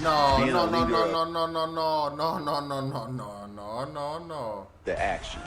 No, being no, a no, leader no, of no, no, no, no, no, no, no, no, no, no, no. the action.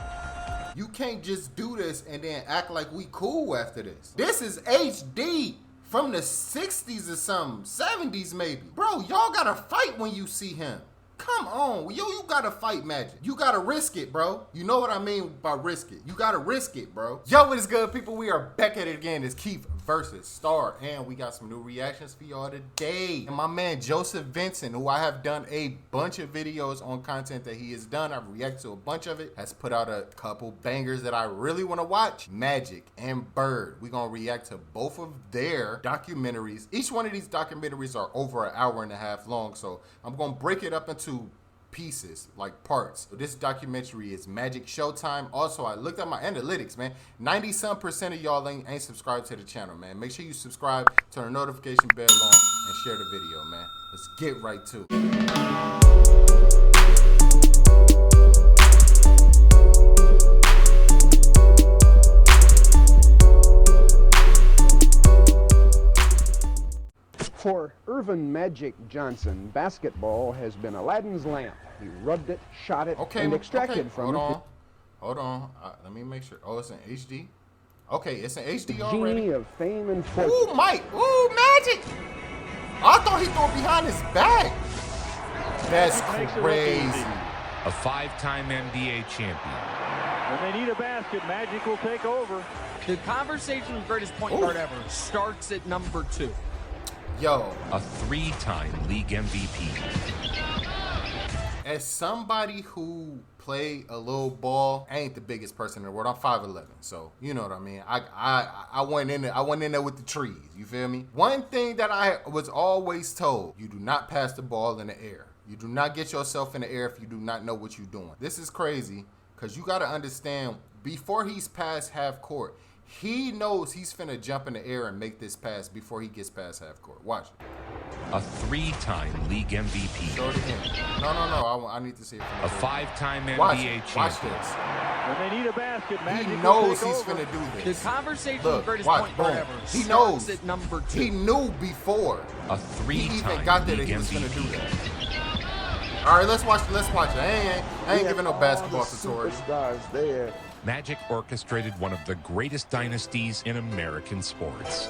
You can't just do this and then act like we cool after this. This is HD from the 60s or something, 70s maybe. Bro, y'all gotta fight when you see him. Come on, yo, you gotta fight Magic. You gotta risk it, bro. You know what I mean by risk it. You gotta risk it, bro. Yo, what is good, people? We are back at it again. It's Keith versus Star, and we got some new reactions for y'all today. And my man Joseph Vincent, who I have done a bunch of videos on content that he has done, I've reacted to a bunch of it, has put out a couple bangers that I really want to watch. Magic and Bird. We're gonna react to both of their documentaries. Each one of these documentaries are over an hour and a half long, so I'm gonna break it up into pieces, like parts. So this documentary is Magic Showtime. Also, I looked at my analytics, man. 90% of y'all ain't subscribed to the channel, man. Make sure you subscribe, turn the notification bell on, and share the video, man. Let's get right to it. For Irvin Magic Johnson, basketball has been Aladdin's lamp. He rubbed it, shot it, and extracted from it. Hold on. Let me make sure. Oh, it's in HD? Okay, it's in HD the already. Genie of fame and fortune. Ooh, Mike. Ooh, Magic. I thought he threw it behind his back. That's crazy. A five-time NBA champion. When they need a basket, Magic will take over. The conversation of greatest point guard ever starts at number 2. Yo. A three-time league MVP. As somebody who played a little ball, I ain't the biggest person in the world. I'm 5'11", so you know what I mean. I went in there with the trees. You feel me? One thing that I was always told: you do not pass the ball in the air. You do not get yourself in the air if you do not know what you're doing. This is crazy because you got to understand, before he's past half court, he knows he's finna jump in the air and make this pass before he gets past half court. Watch it. A three-time league MVP. Show it again. No. I need to see it. A five-time NBA champion. Watch this. When they need a basket, Magic He will knows take he's over. finna do The this. conversation Look, of greatest watch, point guard boom. ever He starts knows. at number 2. He knew before. A He even three-time got there that league he was finna do MVP. that. All right, let's watch it. I ain't giving no basketball tutorial. There. Magic orchestrated one of the greatest dynasties in American sports.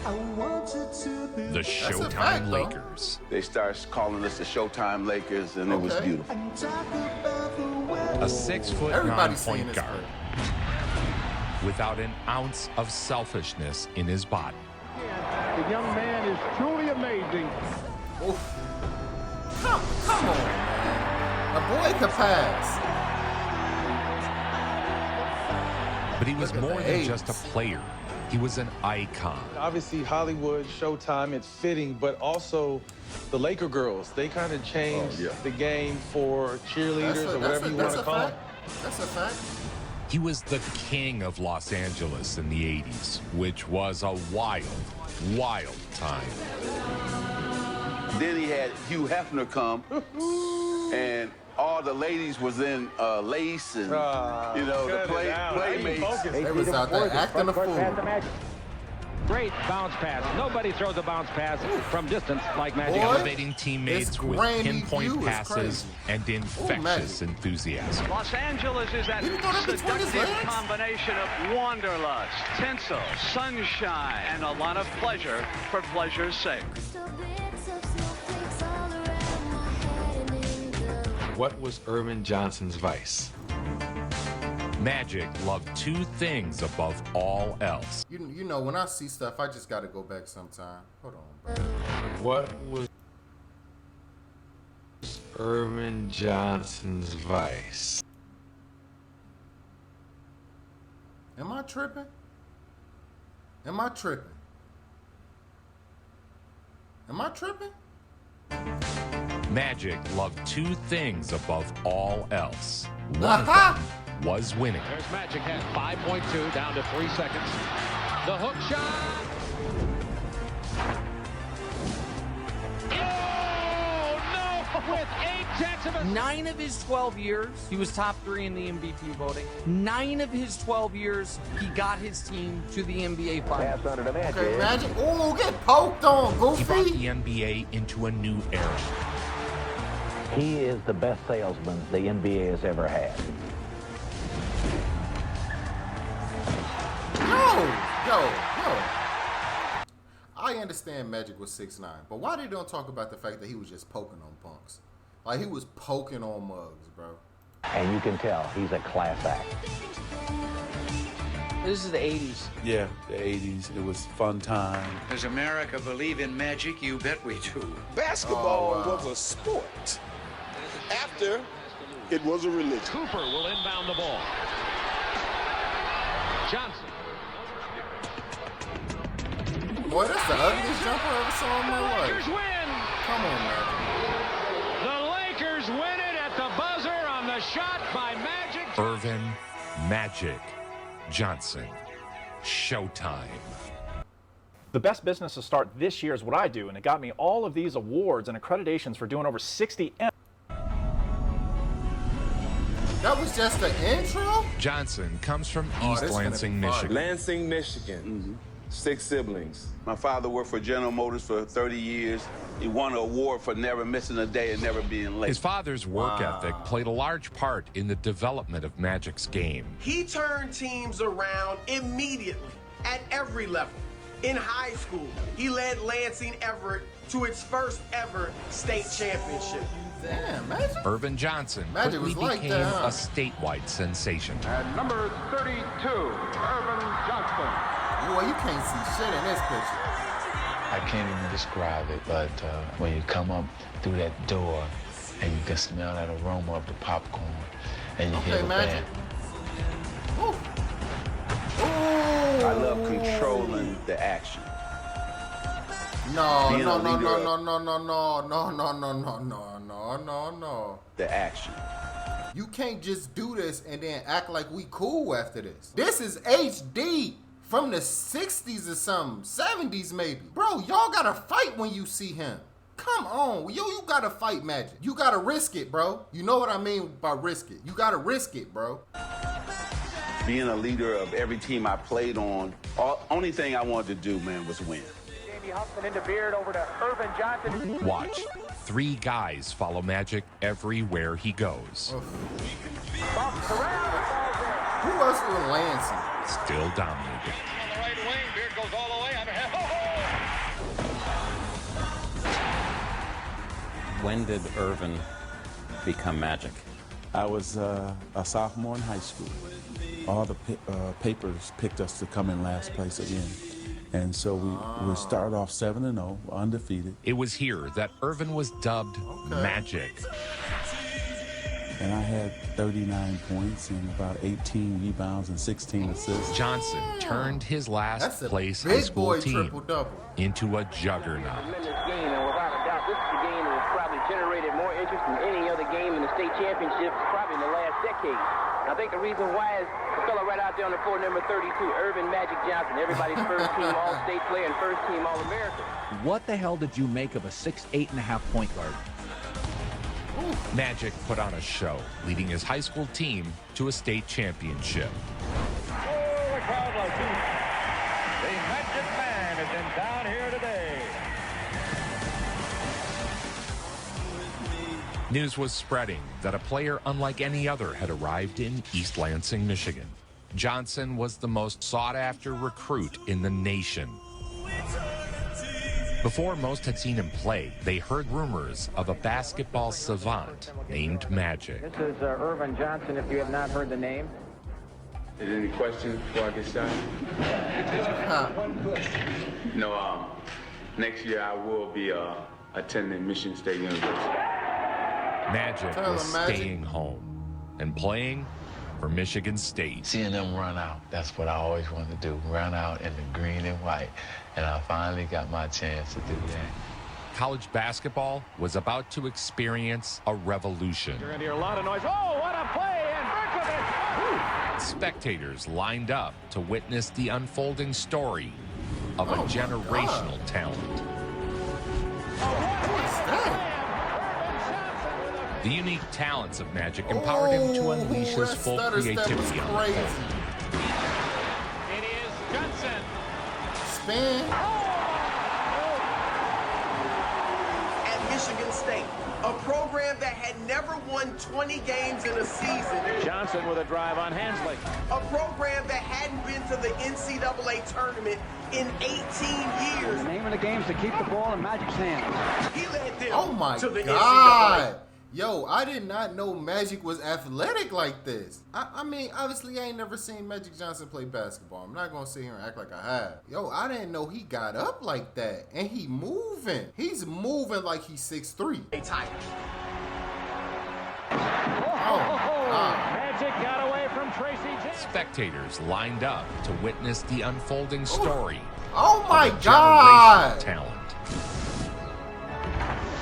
The Showtime fact, though. Lakers. They started calling us the Showtime Lakers, and it was beautiful. A 6'9" Everybody's saying point this, guard without an ounce of selfishness in his body. The young man is truly amazing. Oof. Come on, man. A boy can pass. But he was Look at more the than age. just a player. He was an icon. Obviously, Hollywood, Showtime, it's fitting, but also the Laker girls, they kind of changed the game for cheerleaders or whatever you want to call them. That's a fact. He was the king of Los Angeles in the 80s, which was a wild, wild time. Then he had Hugh Hefner come, and all the ladies was in lace and, the playmates. They was out there acting a fool. Great bounce pass. Nobody throws a bounce pass from distance like Magic. Boy, Elevating teammates this with grainy pinpoint view is passes crazy. and infectious enthusiasm. Los Angeles is that He threw that between his seductive legs? combination of wanderlust, tinsel, sunshine, and a lot of pleasure for pleasure's sake. What was Irvin Johnson's vice? Magic loved two things above all else. You know, when I see stuff, I just gotta go back sometime. Hold on, bro. What was Irvin Johnson's vice? Am I tripping? Am I tripping? Am I tripping? Magic loved two things above all else. One of them was winning. There's Magic at 5.2, down to 3 seconds. The hook shot. Oh, no! With 8 9 of his 12 years, he was top 3 in the MVP voting. 9 of his 12 years, he got his team to the NBA Finals. Okay, Magic. Oh, get poked on, He brought Goofy. the NBA into a new era. He is the best salesman the NBA has ever had. Yo. I understand Magic was 6'9", but why they don't talk about the fact that he was just poking on punks? Like, he was poking on mugs, bro. And you can tell he's a class act. This is the 80s. Yeah, the 80s. It was fun time. Does America believe in magic? You bet we do. Basketball was a sport. After, it was a religion. Cooper will inbound the ball. Johnson. Boy, that's the ugliest jumper I ever saw in my life. Lakers win. Come on, Magic. The Lakers win it at the buzzer on the shot by Magic. Irvin Magic Johnson. Showtime. The best business to start this year is what I do, and it got me all of these awards and accreditations for doing over 60 That was just the intro? Johnson comes from East Lansing, Michigan. Lansing, Michigan. 6 siblings. My father worked for General Motors for 30 years. He won an award for never missing a day and never being late. His father's work ethic played a large part in the development of Magic's game. He turned teams around immediately at every level. In high school, he led Lansing Everett to its first ever state championship. Damn, Magic. Irvin Johnson Magic quickly was like became that, huh? a statewide sensation. And number 32, Irvin Johnson. Boy, you can't see shit in this picture. I can't even describe it, but when you come up through that door and you can smell that aroma of the popcorn and you hear the Magic. band. Ooh. I love controlling the action. No. The action. You can't just do this and then act like we cool after this. This is HD from the 60s or something, 70s maybe. Bro, y'all gotta fight when you see him. Come on, you gotta fight Magic. You gotta risk it, bro. You know what I mean by risk it. You gotta risk it, bro. Being a leader of every team I played on, only thing I wanted to do, man, was win. Into Beard over to Irvin Johnson. Watch. 3 guys follow Magic everywhere he goes. Who else was Lansing? Still dominated. On the right wing, Beard goes all the way. When did Irvin become Magic? I was a sophomore in high school. All the papers picked us to come in last place again. And so we started off 7-0, undefeated. It was here that Irvin was dubbed Magic. And I had 39 points and about 18 rebounds and 16 assists. Johnson turned his last place high big school boy team triple-double into a juggernaut. Tremendous game, and without a doubt, this is the game that has probably generated more interest than any other game in the state championship, probably in the last decade. I think the reason why is the fella right out there on the floor, number 32, Irvin Magic Johnson, everybody's first team All-State player and first team All-American. What the hell did you make of a 6'8.5" point guard? Magic put on a show, leading his high school team to a state championship. The crowd loves it. The Magic Man is in town here today. News was spreading that a player unlike any other had arrived in East Lansing, Michigan. Johnson was the most sought-after recruit in the nation. Before most had seen him play, they heard rumors of a basketball savant named Magic. This is Irvin Johnson, if you have not heard the name. Is there any questions before I get started? No, next year I will be attending Michigan State University. Magic was staying home and playing for Michigan State. Seeing them run out, that's what I always wanted to do, run out in the green and white. And I finally got my chance to do that. College basketball was about to experience a revolution. You're going to hear a lot of noise. Oh, what a play! And Berkovich! Spectators lined up to witness the unfolding story of a generational talent. What's that? The unique talents of Magic empowered him to unleash his full creativity on the court. It is Johnson. Spin. At Michigan State, a program that had never won 20 games in a season. Johnson with a drive on Hensley. A program that hadn't been to the NCAA tournament in 18 years. The name of the game is to keep the ball in Magic's hands. He led them Oh my to the God. NCAA. Yo, I did not know Magic was athletic like this. I mean, obviously, I ain't never seen Magic Johnson play basketball. I'm not going to sit here and act like I have. Yo, I didn't know he got up like that. And he moving. He's moving like he's 6'3". Hey, Tiger. Magic got away from Tracy Jackson. Spectators lined up to witness the unfolding story. Oh my of a God. generational talent.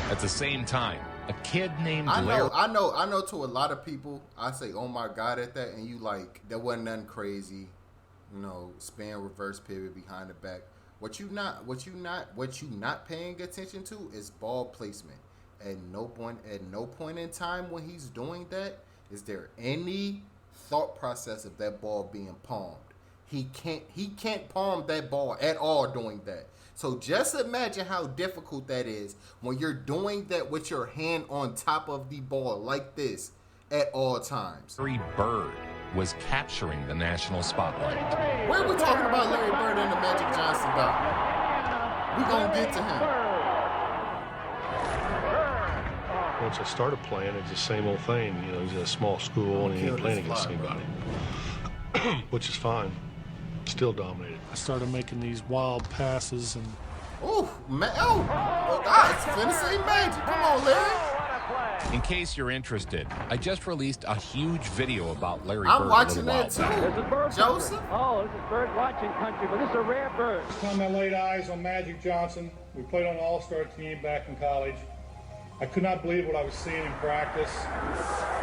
At the same time, a kid named I Larry. know to a lot of people, I say, oh my God at that, and you like, there wasn't nothing crazy. You know, spin, reverse pivot behind the back. What you not paying attention to is ball placement. At no point in time when he's doing that, is there any thought process of that ball being palmed. He can't palm that ball at all doing that. So just imagine how difficult that is when you're doing that with your hand on top of the ball like this at all times. Larry Bird was capturing the national spotlight. Where are we talking about Larry Bird and the Magic Johnson dog? We gonna get to him. Once I started playing, it's the same old thing. You know, he's in a small school and he ain't playing against anybody, which is fine. Still dominated. I started making these wild passes and. Oh, man! Oh, God! It's Tennessee Magic. Come on, Larry. In case you're interested, I just released a huge video about Larry I'm Bird. watching that too. This is bird Joseph. country. Oh, this is bird watching country, but this is a rare bird. First time I laid eyes on Magic Johnson, we played on an all-star team back in college. I could not believe what I was seeing in practice.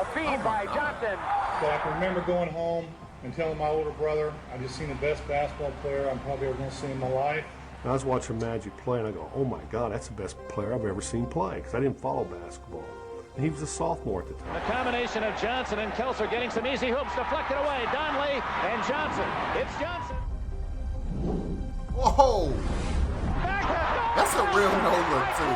A feed by Johnson. But I can remember going home and telling my older brother, I just seen the best basketball player I'm probably ever going to see in my life. And I was watching Magic play, and I go, oh my God, that's the best player I've ever seen play, because I didn't follow basketball. And he was a sophomore at the time. The combination of Johnson and Kelser getting some easy hoops deflected away. Donnelly and Johnson. It's Johnson. Whoa! That's a real no-look too.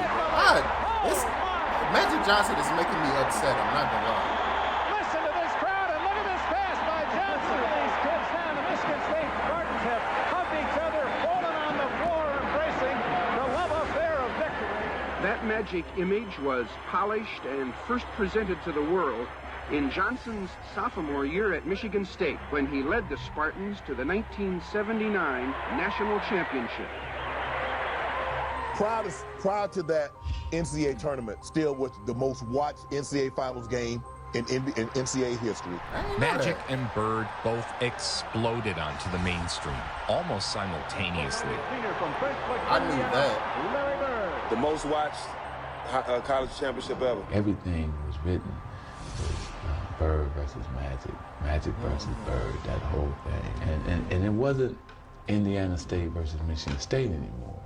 Magic Johnson is making me upset. I'm not gonna lie. Listen to this crowd and look at this pass by Johnson. These kids down the Michigan State Spartans have hugged each other, fallen on the floor, embracing the love affair of victory. That Magic image was polished and first presented to the world in Johnson's sophomore year at Michigan State when he led the Spartans to the 1979 National Championship. Prior to that NCAA tournament, still was the most watched NCAA Finals game in NCAA history. Magic and Bird both exploded onto the mainstream almost simultaneously. I knew that. The most watched college championship ever. Everything was written was Bird versus Magic, Magic versus Bird, that whole thing. And it wasn't Indiana State versus Michigan State anymore.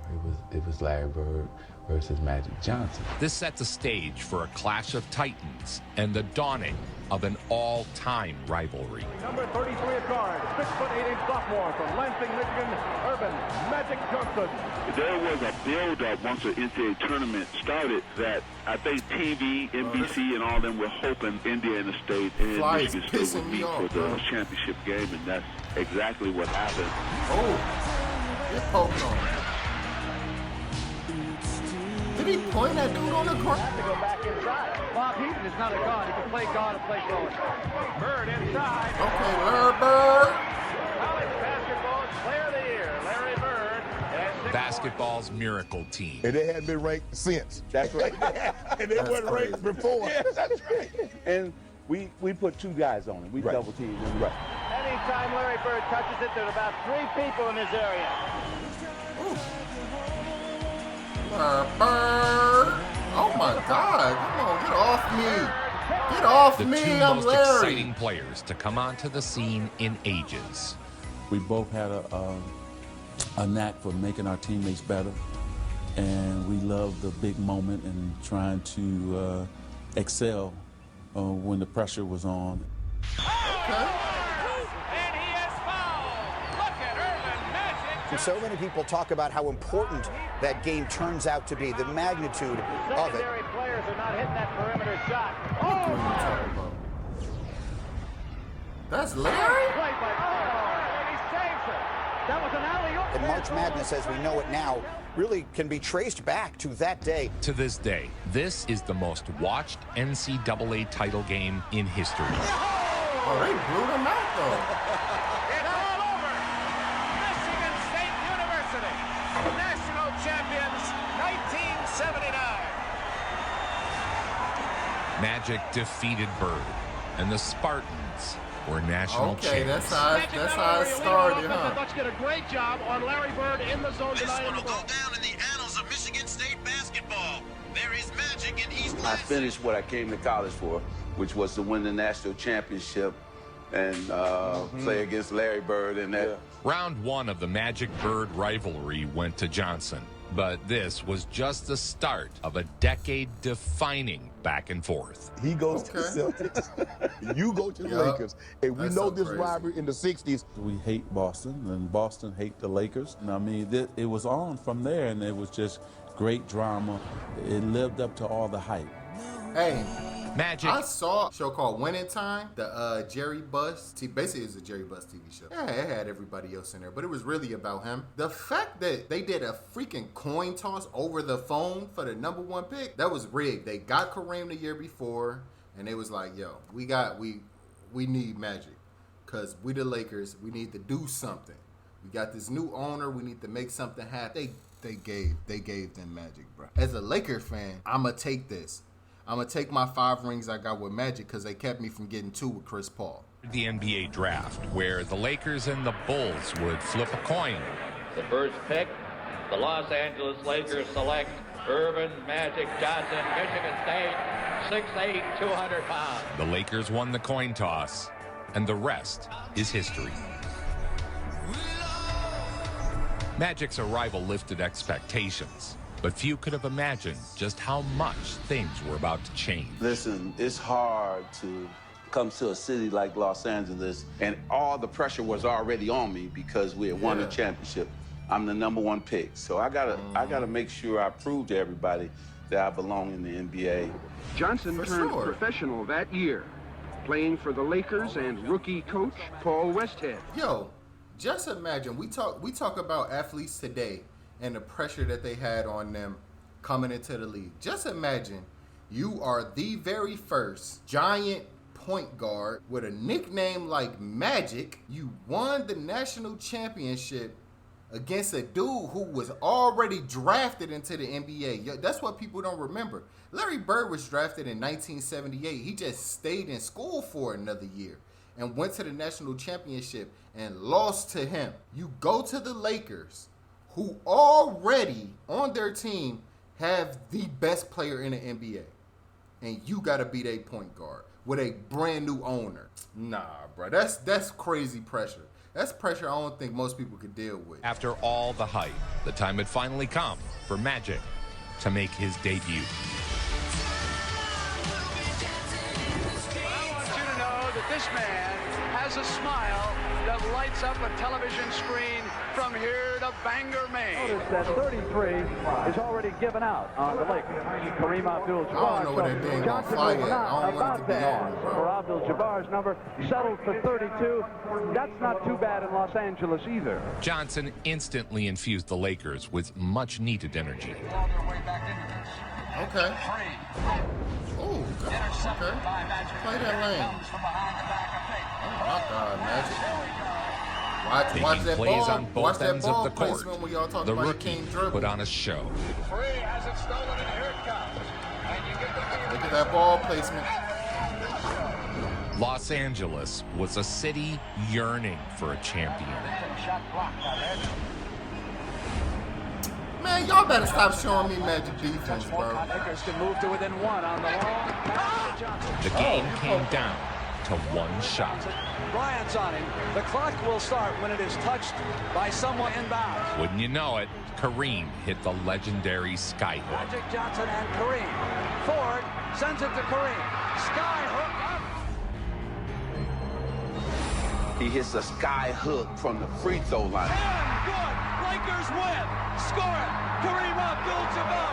It was Larry Bird versus Magic Johnson. This set the stage for a clash of titans and the dawning of an all-time rivalry. Number 33 at guard, 6'8" sophomore from Lansing, Michigan, Urban Magic Johnson. There was a build-up once the NCAA tournament started that I think TV, NBC, and all them were hoping Indiana State and Michigan State would meet for the championship game, and that's exactly what happened. Oh, it poked on. Did he point that dude on the ground? Have to go back inside. Bob Heaton is not a guard. He can play guard and play forward. Bird inside. Okay, Larry Bird. College basketball player of the year, Larry Bird. Basketball's miracle team. And they hadn't been ranked since. That's right. And they weren't ranked before. Yeah, that's right. And we put two guys on him. We double teamed him. Right. Anytime Larry Bird touches it, there's about 3 people in his area. Bird. Oh my God! Come on, get off me! Get off me! The two I'm most Larry. exciting players to come onto the scene in ages. We both had a knack for making our teammates better, and we loved the big moment and trying to excel when the pressure was on. So many people talk about how important that game turns out to be, the magnitude of it. Secondary players are not hitting that perimeter shot. That's Larry? And he saves it. That was an alley-oop. And March Madness, as we know it now, really can be traced back to that day. To this day, this is the most watched NCAA title game in history. Oh, they blew them out, though. It's all over. Michigan State University, national champions, 1979. Magic defeated Bird, and the Spartans were national champions. That's how it started, huh? The Bucks did a great job on Larry Bird in the zone tonight. This one will go down in the annals of Michigan State basketball. There is magic in East I finished what I came to college for, which was to win the national championship and play against Larry Bird and that. Round one of the Magic-Bird rivalry went to Johnson, but this was just the start of a decade-defining back and forth. He goes to the Celtics, you go to the Lakers, and we know this rivalry in the 60s. We hate Boston, and Boston hate the Lakers. And I mean, it was on from there, and it was just great drama. It lived up to all the hype. Hey, Magic. I saw a show called Winning Time, the Jerry Buss. Basically, it's a Jerry Buss TV show. Yeah, it had everybody else in there, but it was really about him. The fact that they did a freaking coin toss over the phone for the #1 pick, that was rigged. They got Kareem the year before, and they was like, yo, we need Magic. Because we the Lakers, we need to do something. We got this new owner, we need to make something happen. They gave them Magic, bro. As a Laker fan, I'ma take this. I'm going to take my 5 rings I got with Magic because they kept me from getting 2 with Chris Paul. The NBA draft, where the Lakers and the Bulls would flip a coin. The first pick, the Los Angeles Lakers select Irvin Magic Johnson, Michigan State, 6'8", 200 pounds. The Lakers won the coin toss, and the rest is history. Magic's arrival lifted expectations, but few could have imagined just how much things were about to change. Listen, it's hard to come to a city like Los Angeles, and all the pressure was already on me because we had won the championship. I'm the #1 pick, so I gotta make sure I prove to everybody that I belong in the NBA. Johnson turned professional that year, playing for the Lakers and rookie coach Paul Westhead. Yo, just imagine, we talk about athletes today and the pressure that they had on them coming into the league. Just imagine you are the very first giant point guard with a nickname like Magic. You won the national championship against a dude who was already drafted into the NBA. That's what people don't remember. Larry Bird was drafted in 1978. He just stayed in school for another year and went to the national championship and lost to him. You go to the Lakers, who already on their team have the best player in the NBA, and you gotta be their point guard with a brand new owner. Nah, bro, that's crazy pressure. That's pressure I don't think most people could deal with. After all the hype, the time had finally come for Magic to make his debut. I want you to know that this man has a smile that lights up a television screen from here to Bangor, Maine. Notice that 33 is already given out on the Lakers. Kareem Abdul-Jabbar. I don't know what that thing gonna fly at. I don't want it to be on, bro. For Abdul-Jabbar's number, settled for 32. That's not too bad in Los Angeles either. Johnson instantly infused the Lakers with much-needed energy. Okay. Oh, okay. Play that lane. Oh my God, Magic. Watch that plays ball. on both Watch that ends ball of the court. placement when y'all talk The about rookie King dribble. put on a show. Free has it stolen, and here it comes. And you get the Look at that ball placement. Los Angeles was a city yearning for a champion. shot blocked by that. Man, y'all better stop showing me Magic defense, bro. Lakers can move to within 1 on the wall. The game came down to one shot. Bryant's on him. The clock will start when it is touched by someone inbounds. Wouldn't you know it, Kareem hit the legendary skyhook. Magic Johnson and Kareem Ford sends it to Kareem. Sky hook up. He hits a sky hook from the free throw line. And good. Lakers win. Score it. Kareem Abdul-Jabbar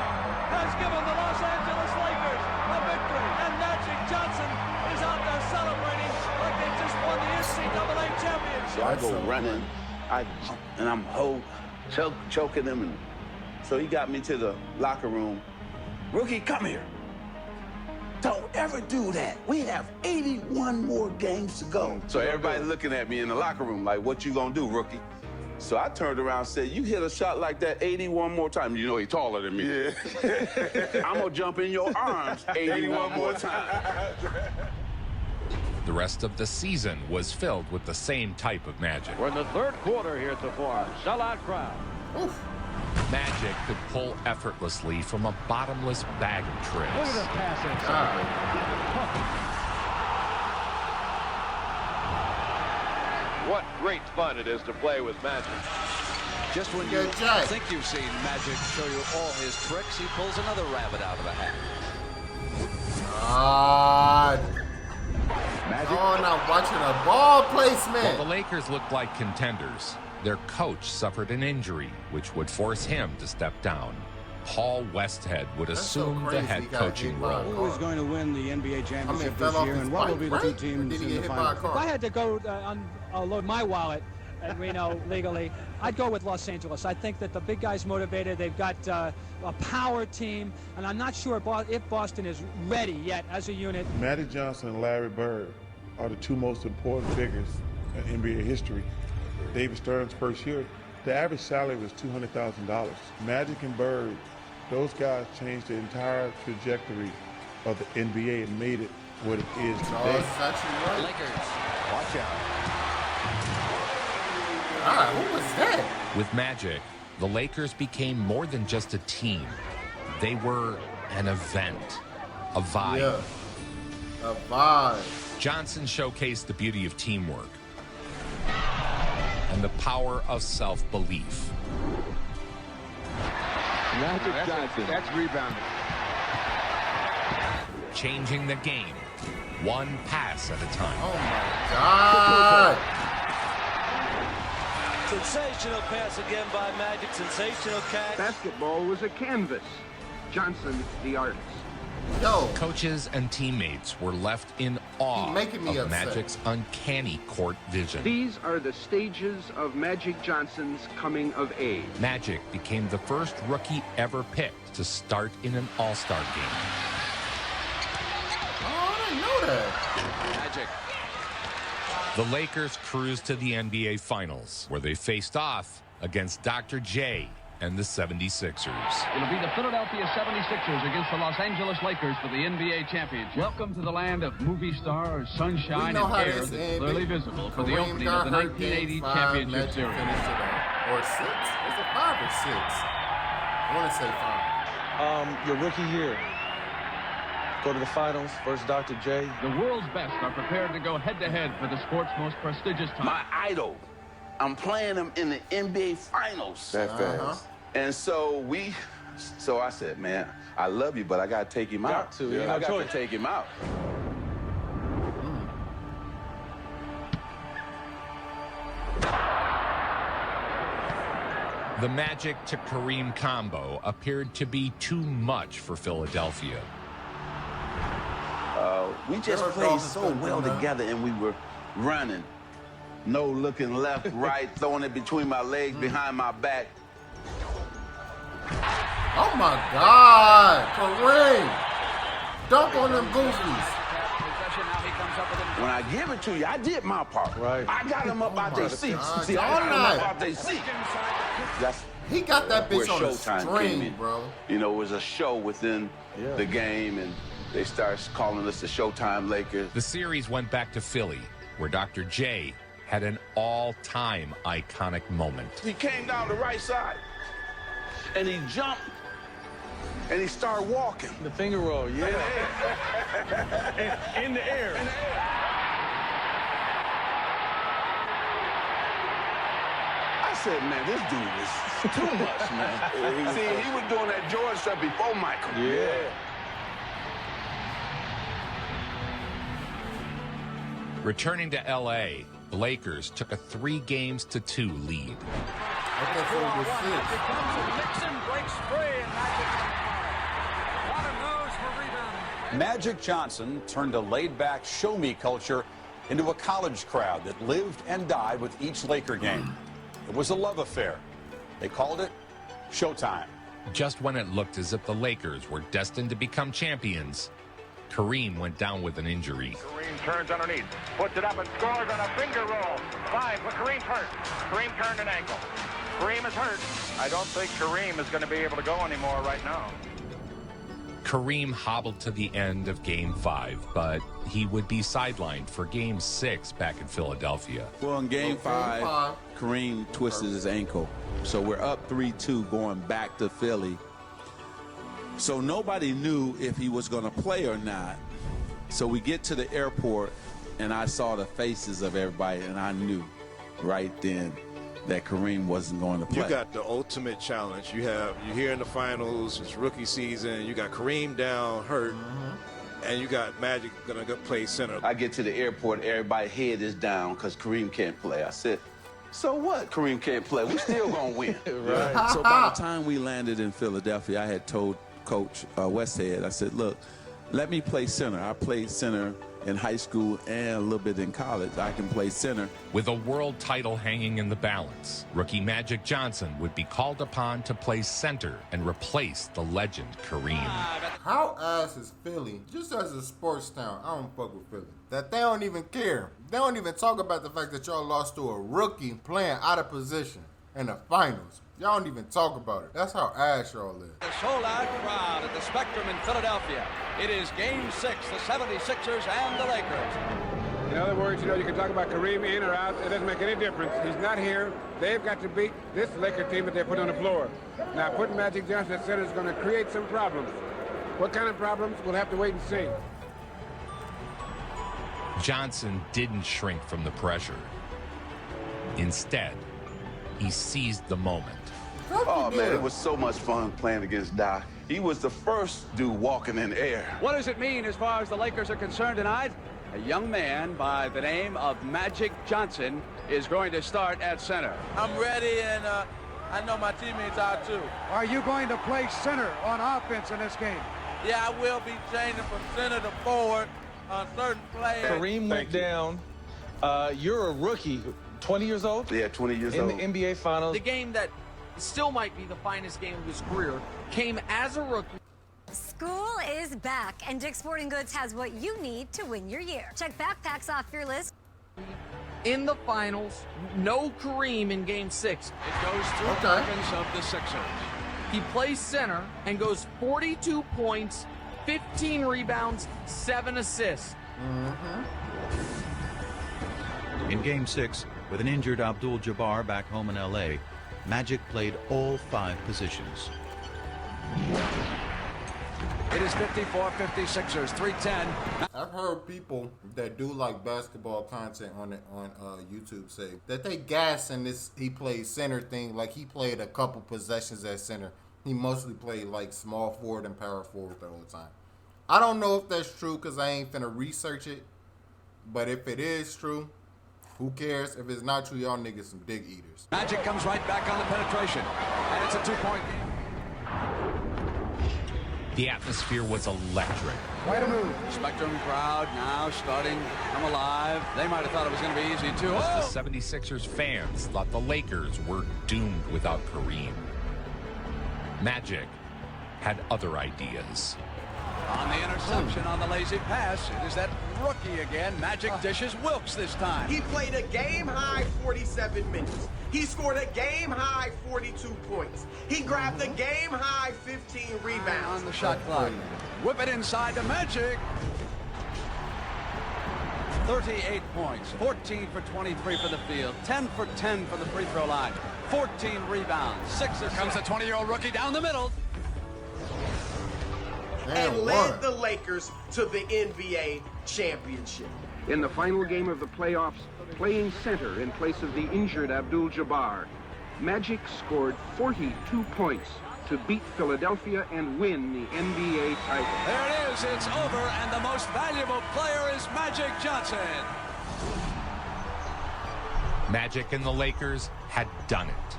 has given the Los Angeles Lakers a victory. And Magic Johnson is out there celebrating like they just won the NCAA championship. So I go running, and I'm choking him. And so he got me to the locker room. Rookie, come here. Don't ever do that. We have 81 more games to go. So everybody's looking at me in the locker room like, what you gonna do, rookie? So I turned around and said, you hit a shot like that 81 more times. You know he's taller than me. Yeah. I'm gonna jump in your arms 81 more times. The rest of the season was filled with the same type of magic. We're in the third quarter here at the Forum. Sellout crowd. Oof. Magic could pull effortlessly from a bottomless bag of tricks. Look at the pass inside. What great fun it is to play with Magic. Just when you think you've seen Magic show you all his tricks, he pulls another rabbit out of the hat. Magic. Oh, now watching a ball placement. While the Lakers looked like contenders, their coach suffered an injury, which would force him to step down. Paul Westhead would assume the head coaching role. Who is going to win the NBA championship this year, and what will be the two teams in the finals? If I had to go unload my wallet at Reno legally, I'd go with Los Angeles. I think that the big guy's motivated. They've got a power team, and I'm not sure if Boston is ready yet as a unit. Magic Johnson and Larry Bird are the two most important figures in NBA history. David Stern's first year, the average salary was $200,000. Magic and Bird, those guys changed the entire trajectory of the NBA and made it what it is today. Oh, it's actually right. Lakers, watch out. Who was that? With Magic, the Lakers became more than just a team. They were an event, a vibe. Yeah, a vibe. Johnson showcased the beauty of teamwork and the power of self-belief. Magic Johnson. That's rebounding. Changing the game, one pass at a time. Oh my God! Sensational pass again by Magic. Sensational catch. Basketball was a canvas. Johnson, the artist. Yo. Coaches and teammates were left in awe of Magic's uncanny court vision. These are the stages of Magic Johnson's coming of age. Magic became the first rookie ever picked to start in an All-Star game. Oh, I didn't know that. Magic. The Lakers cruised to the NBA Finals, where they faced off against Dr. J and the 76ers. It'll be the Philadelphia 76ers against the Los Angeles Lakers for the NBA championship. Welcome to the land of movie stars, sunshine, and air that's clearly visible for the opening of the 1980 championship series. Or 6? Is it 5 or 6? I want to say 5. Your rookie year. Go to the finals versus Dr. J. The world's best are prepared to go head-to-head for the sport's most prestigious title. My idol. I'm playing him in the NBA Finals. That fast. And so I said, man, I love you, but I got to take him out. I got to take him out. The Magic to Kareem combo appeared to be too much for Philadelphia. We just played so well together, and we were running. No looking left, right, throwing it between my legs, behind my back. Oh my God, Kareem! Dunk on them goofies. When I give it to you, I did my part. Right. I got them up out their seats. See, I got them up out their seats. He got that bitch on the Showtime string, bro. You know, it was a show within the game, and they started calling us the Showtime Lakers. The series went back to Philly, where Dr. J had an all-time iconic moment. He came down the right side, and he jumped, and he started walking. The finger roll, yeah. In the air. I said, man, this dude is too much, man. See, he was doing that George stuff before Michael. Yeah. Returning to L.A., the Lakers took a 3-2 lead. Nixon breaks free and Magic Johnson turned a laid-back show-me culture into a college crowd that lived and died with each Laker game. It was a love affair. They called it Showtime. Just when it looked as if the Lakers were destined to become champions, Kareem went down with an injury. Kareem turns underneath, puts it up and scores on a finger roll. 5, but Kareem's hurt. Kareem turned an ankle. Kareem is hurt. I don't think Kareem is going to be able to go anymore right now. Kareem hobbled to the end of Game 5, but he would be sidelined for Game 6 back in Philadelphia. Well, in Game 5, Kareem twisted his ankle. So we're up 3-2 going back to Philly. So nobody knew if he was going to play or not. So we get to the airport, and I saw the faces of everybody, and I knew right then that Kareem wasn't going to play. You got the ultimate challenge. You're here in the finals. It's rookie season. You got Kareem down, hurt, and you got Magic going to play center. I get to the airport, everybody's head is down because Kareem can't play. I said, so what? Kareem can't play. We still going to win. Right. So by the time we landed in Philadelphia, I had told Coach Westhead, I said, look, let me play center. I played center in high school and a little bit in college. I can play center. With a world title hanging in the balance, rookie Magic Johnson would be called upon to play center and replace the legend Kareem. How ass is Philly? Just as a sports town, I don't fuck with Philly. That they don't even care. They don't even talk about the fact that y'all lost to a rookie playing out of position in the finals. Y'all don't even talk about it. That's how ass y'all is. The sold-out crowd at the Spectrum in Philadelphia. It is Game 6, the 76ers and the Lakers. In other words, you can talk about Kareem in or out. It doesn't make any difference. He's not here. They've got to beat this Laker team that they put on the floor. Now, putting Magic Johnson at center is going to create some problems. What kind of problems? We'll have to wait and see. Johnson didn't shrink from the pressure. Instead, he seized the moment. Oh, man, it was so much fun playing against Doc. He was the first dude walking in the air. What does it mean as far as the Lakers are concerned tonight? A young man by the name of Magic Johnson is going to start at center. I'm ready, and I know my teammates are too. Are you going to play center on offense in this game? Yeah, I will be changing from center to forward on certain players. Kareem went down. You're a rookie, 20 years old? Yeah, 20 years old. In the NBA Finals. The game that still might be the finest game of his career came as a rookie. School is back, and Dick's Sporting Goods has what you need to win your year. Check backpacks off your list. In the finals, no Kareem in Game 6. It goes through Perkins of the Sixers. He plays center and goes 42 points, 15 rebounds, 7 assists. In Game 6, with an injured Abdul-Jabbar back home in L.A., Magic played all 5 positions. It is 54-56ers, 3:10. I've heard people that do like basketball content on YouTube say that they gassing this he plays center thing like he played a couple possessions at center. He mostly played like small forward and power forward the whole time. I don't know if that's true because I ain't finna research it. But if it is true, who cares? If it's not true, y'all niggas some dig eaters. Magic comes right back on the penetration, and it's a 2-point game. The atmosphere was electric. Way to move. Spectrum crowd now starting to come alive. They might have thought it was going to be easy, too. The 76ers fans thought the Lakers were doomed without Kareem. Magic had other ideas. On the interception, on the lazy pass, it is that rookie again. Magic dishes Wilkes this time. He played a game-high 47 minutes. He scored a game-high 42 points. He grabbed a game-high 15 rebounds. On the shot clock. Whip it inside to Magic. 38 points, 14 for 23 for the field, 10 for 10 from the free throw line, 14 rebounds, 6 assists. Here comes the 20-year-old rookie down the middle. And led the Lakers to the NBA championship. In the final game of the playoffs, playing center in place of the injured Abdul-Jabbar, Magic scored 42 points to beat Philadelphia and win the NBA title. There it is, it's over, and the most valuable player is Magic Johnson. Magic and the Lakers had done it.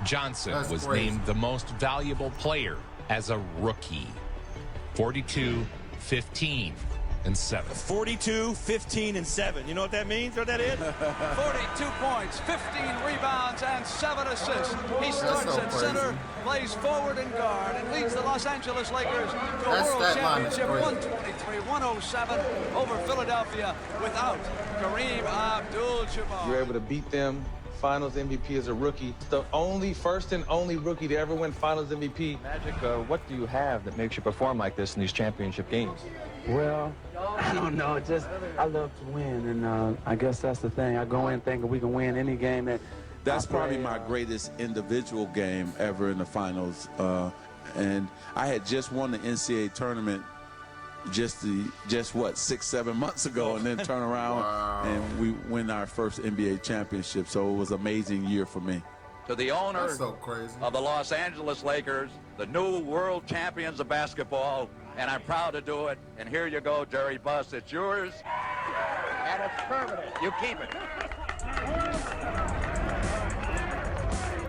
Johnson was named the most valuable player as a rookie. 42, 15, and 7. 42, 15, and 7. You know what that means? You know what that is? 42 points, 15 rebounds, and 7 assists. He starts at center, plays forward and guard, and leads the Los Angeles Lakers to a World Championship 123-107 over Philadelphia without Kareem Abdul-Jabbar. You're able to beat them. Finals MVP as a rookie. The first and only rookie to ever win Finals MVP. Magic, what do you have that makes you perform like this in these championship games? Well, I don't know. Just I love to win, and I guess that's the thing. I go in thinking we can win any game that. That's probably my greatest individual game ever in the finals, and I had just won the NCAA tournament just 6-7 months ago, and then turn around and we win our first NBA championship. So it was an amazing year for me. To the owner of the Los Angeles Lakers, the new world champions of basketball, and I'm proud to do it. And here you go, Jerry Buss. It's yours, and it's permanent. You keep it.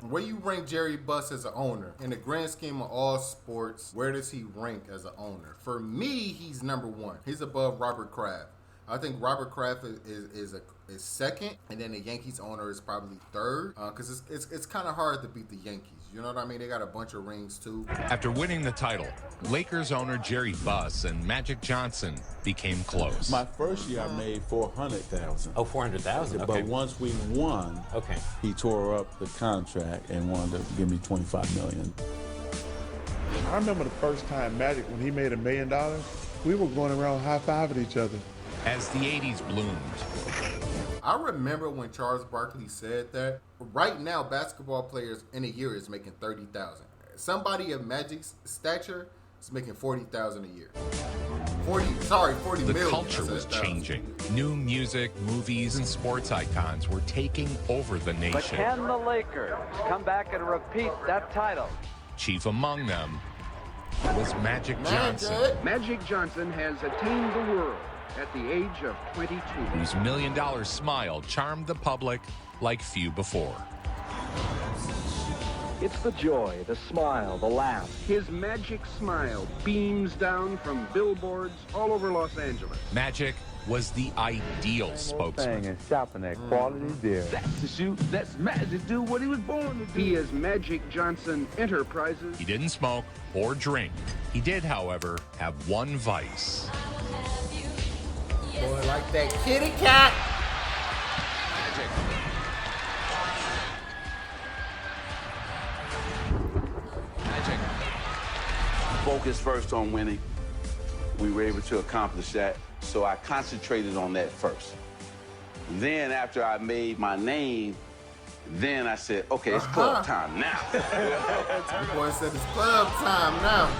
Where you rank Jerry Buss as an owner? In the grand scheme of all sports, where does he rank as an owner? For me, he's number 1. He's above Robert Kraft. I think Robert Kraft is second, and then the Yankees owner is probably third, because it's kind of hard to beat the Yankees. You know what I mean? They got a bunch of rings too. After winning the title, Lakers owner Jerry Buss and Magic Johnson became close. My first year, I made $400,000. Oh, $400,000. Okay. But once we won, he tore up the contract and wanted to give me $25 million. I remember the first time Magic, when he made $1 million, we were going around high-fiving each other. As the 80s bloomed, I remember when Charles Barkley said that. Right now, basketball players in a year is making $30,000. Somebody of Magic's stature is making $40,000 a year. 40 the million. culture was changing. New music, movies, and sports icons were taking over the nation. But can the Lakers come back and repeat that title? Chief among them was Magic Johnson. Magic Johnson has attained the world at the age of 22. Whose $1 million smile charmed the public like few before. It's the joy, the smile, the laugh. His magic smile beams down from billboards all over Los Angeles. Magic was the ideal spokesman. And shopping at quality deal. That's the shoot. That's Magic. Do what he was born to do. He is Magic Johnson Enterprises. He didn't smoke or drink. He did, however, have one vice. Boy, like that kitty cat. Magic. Focus first on winning. We were able to accomplish that, so I concentrated on that first. Then after I made my name, then I said, okay, it's club time now. The boy said it's club time now.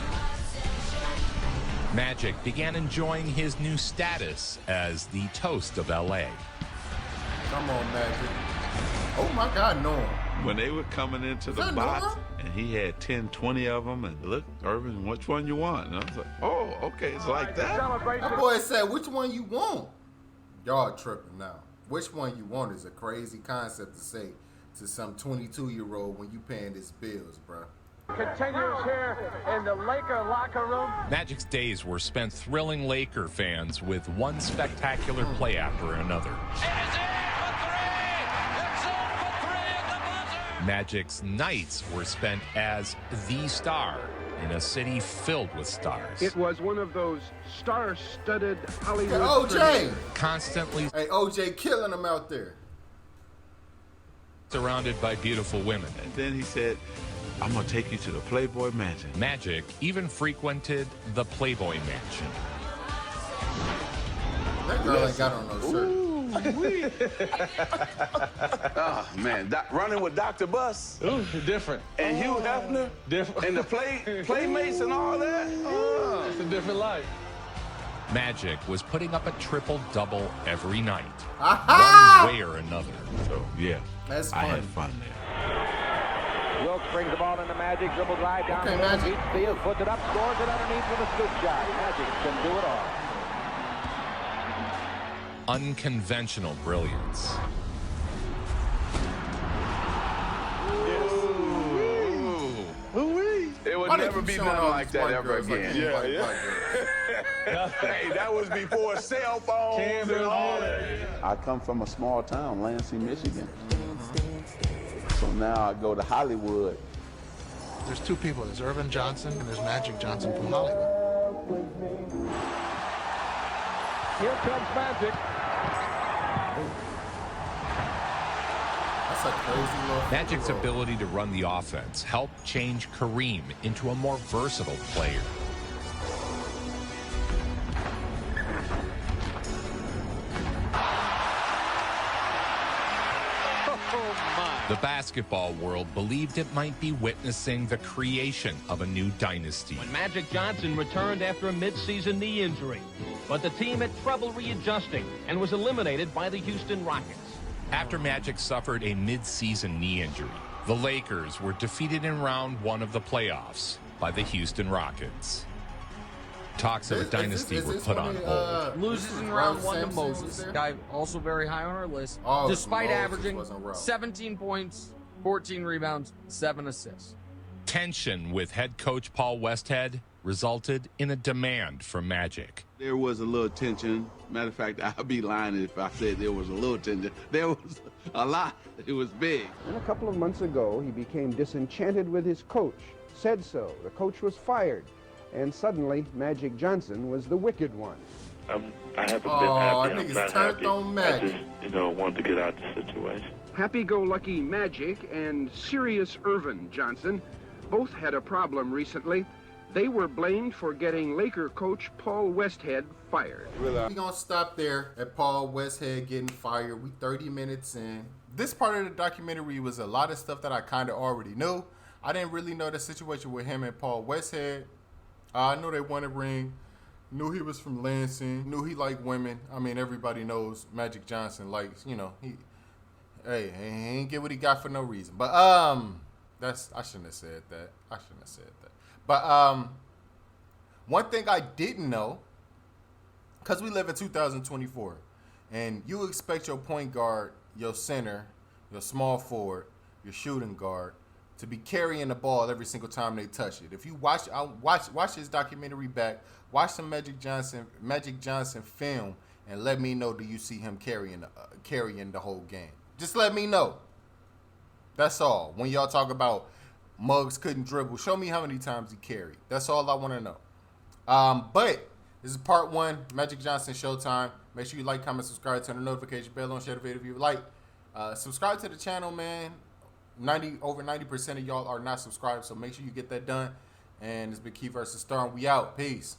Magic began enjoying his new status as the toast of L.A. Come on, Magic. Oh, my God, Norm. When they were coming into the box, and he had 10, 20 of them, and look, Irvin, which one you want? And I was like, oh, okay, it's like that. That boy said, which one you want? Y'all tripping now. Which one you want is a crazy concept to say to some 22-year-old when you paying his bills, bro. Continues here in the Laker locker room. Magic's days were spent thrilling Laker fans with one spectacular play after another. Magic's nights were spent as the star in a city filled with stars. It was one of those star-studded Hollywood. OJ! Constantly. Hey, OJ killing them out there. Surrounded by beautiful women. And then he said, I'm going to take you to the Playboy Mansion. Magic even frequented the Playboy Mansion. That girl ain't got on no shirt. Oh, man. Running with Dr. Buss. Ooh, different. And Hugh Hefner. Different. And the Playmates and all that. Oh. It's a different life. Magic was putting up a triple-double every night. Aha! One way or another. So, yeah. That's fun. I had fun there. Wilkes brings the ball into Magic, dribble drive down the Magic. field, puts it up, scores it underneath with a scoop shot. Magic can do it all. unconventional brilliance. It would never be nothing like that ever again. Hey, that was before cell phones and all that. I come from a small town, Lansing, Michigan. So now I go to Hollywood. There's two people. There's Irvin Johnson and there's Magic Johnson from Hollywood. Here comes Magic. That's a crazy little Magic's ability to run the offense helped change Kareem into a more versatile player. The basketball world believed it might be witnessing the creation of a new dynasty. When Magic Johnson returned after a midseason knee injury, but the team had trouble readjusting and was eliminated by the Houston Rockets. After Magic suffered a mid-season knee injury, the Lakers were defeated in round 1 of the playoffs by the Houston Rockets. Talks of a dynasty were put on hold. Loses in round 1 to Moses, guy also very high on our list, despite averaging 17 points, 14 rebounds, 7 assists. Tension with head coach Paul Westhead resulted in a demand from Magic. There was a little tension. Matter of fact, I'd be lying if I said there was a little tension. There was a lot. It was big. And a couple of months ago, he became disenchanted with his coach. Said so. The coach was fired. And suddenly, Magic Johnson was the wicked one. I haven't been happy. I'm not happy. On I just, wanted to get out of the situation. Happy-go-lucky Magic and serious Irvin Johnson both had a problem recently. They were blamed for getting Laker coach Paul Westhead fired. We're going to stop there at Paul Westhead getting fired. We 30 minutes in. This part of the documentary was a lot of stuff that I kind of already knew. I didn't really know the situation with him and Paul Westhead. I know they won a ring. Knew he was from Lansing. Knew he liked women. I mean, everybody knows Magic Johnson likes, he ain't get what he got for no reason. But I shouldn't have said that. But one thing I didn't know, because we live in 2024, and you expect your point guard, your center, your small forward, your shooting guard, to be carrying the ball every single time they touch it. If you watch this documentary back, watch some Magic Johnson film, and let me know, do you see him carrying the whole game? Just let me know. That's all. When y'all talk about Muggs couldn't dribble, show me how many times he carried. That's all I want to know. But this is part 1, Magic Johnson Showtime. Make sure you like, comment, subscribe, turn the notification bell on, share the video if you like. Subscribe to the channel, man. Over 90% of y'all are not subscribed, so make sure you get that done. And it's been KEITHVSSTAR, and we out. Peace.